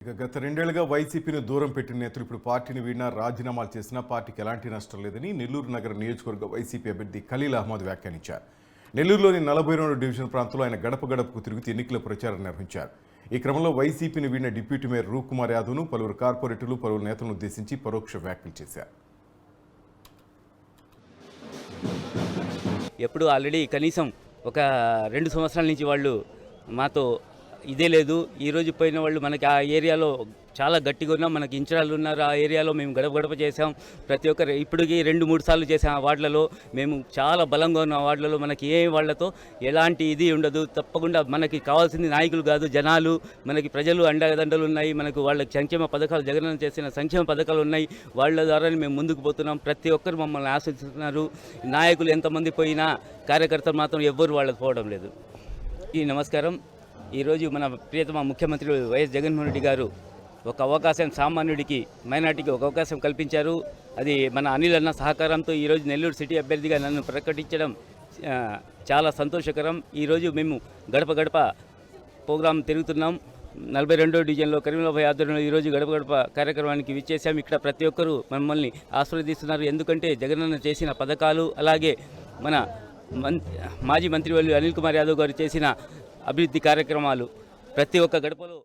ఇక గత రెండేళ్లుగా వైసీపీని దూరం పెట్టిన నేతలు ఇప్పుడు పార్టీని వీడినా రాజీనామాలు చేసినా పార్టీకి ఎలాంటి నష్టం లేదని నెల్లూరు నగర నియోజకవర్గ వైసీపీ అభ్యర్థి ఖలీల్ అహ్మద్ వ్యాఖ్యానించారు. నెల్లూరులోని 42 డివిజన్ ప్రాంతంలో ఆయన గడప గడపకు తిరుగుతూ ఎన్నికల ప్రచారం నిర్వహించారు. ఈ క్రమంలో వైసీపీని వీడిన డిప్యూటీ మేయర్ రూప్ కుమార్ యాదవ్ను పలువురు కార్పొరేటర్లు పలువురు నేతలను ఉద్దేశించి పరోక్ష వ్యాఖ్యలు చేశారు. ఎప్పుడు ఆల్రెడీ కనీసం ఒక 2 సంవత్సరాల నుంచి వాళ్ళు మాతో ఇదే లేదు. ఈరోజు పోయిన వాళ్ళు మనకి ఆ ఏరియాలో చాలా గట్టిగా ఉన్నాం. మనకి ఇన్ఛార్జ్లు ఉన్నారు. ఆ ఏరియాలో మేము గడప గడప చేసాం. ప్రతి ఒక్కరు ఇప్పటికి 2-3 సార్లు చేసాం. ఆ వార్డులలో మేము చాలా బలంగా ఉన్న వార్డులలో మనకి ఏ వాళ్లతో ఎలాంటి ఇది ఉండదు. తప్పకుండా మనకి కావాల్సింది నాయకులు కాదు, జనాలు, మనకి ప్రజలు అండదండలు ఉన్నాయి. మనకు వాళ్ళకి సంక్షేమ పథకాలు, జగనన్న చేసిన సంక్షేమ పథకాలు ఉన్నాయి. వాళ్ళ ద్వారానే మేము ముందుకు పోతున్నాం. ప్రతి ఒక్కరు మమ్మల్ని ఆశిస్తున్నారు. నాయకులు ఎంతమంది పోయినా కార్యకర్తలు మాత్రం ఎవ్వరు వాళ్ళకి పోవడం లేదు. ఈ నమస్కారం. ఈరోజు మన ప్రియతమ ముఖ్యమంత్రి వైఎస్ జగన్మోహన్ రెడ్డి గారు ఒక అవకాశం సామాన్యుడికి, మైనార్టీకి ఒక అవకాశం కల్పించారు. అది మన అనిల్ అన్న సహకారంతో ఈరోజు నెల్లూరు సిటీ అభ్యర్థిగా నన్ను ప్రకటించడం చాలా సంతోషకరం. ఈరోజు మేము గడప గడప ప్రోగ్రాం తిరుగుతున్నాం. 42వ డివిజన్లో కరీంనగర్ ఆధ్వర్యంలో ఈరోజు గడప గడప కార్యక్రమానికి విచ్చేసాం. ఇక్కడ ప్రతి ఒక్కరూ మమ్మల్ని ఆశీర్వదిస్తున్నారు. ఎందుకంటే జగనన్న చేసిన పథకాలు, అలాగే మన మాజీ మంత్రివర్యులు అనిల్ కుమార్ యాదవ్ గారు చేసిన అభివృద్ధి కార్యక్రమాలు ప్రతి ఒక్క గడపలో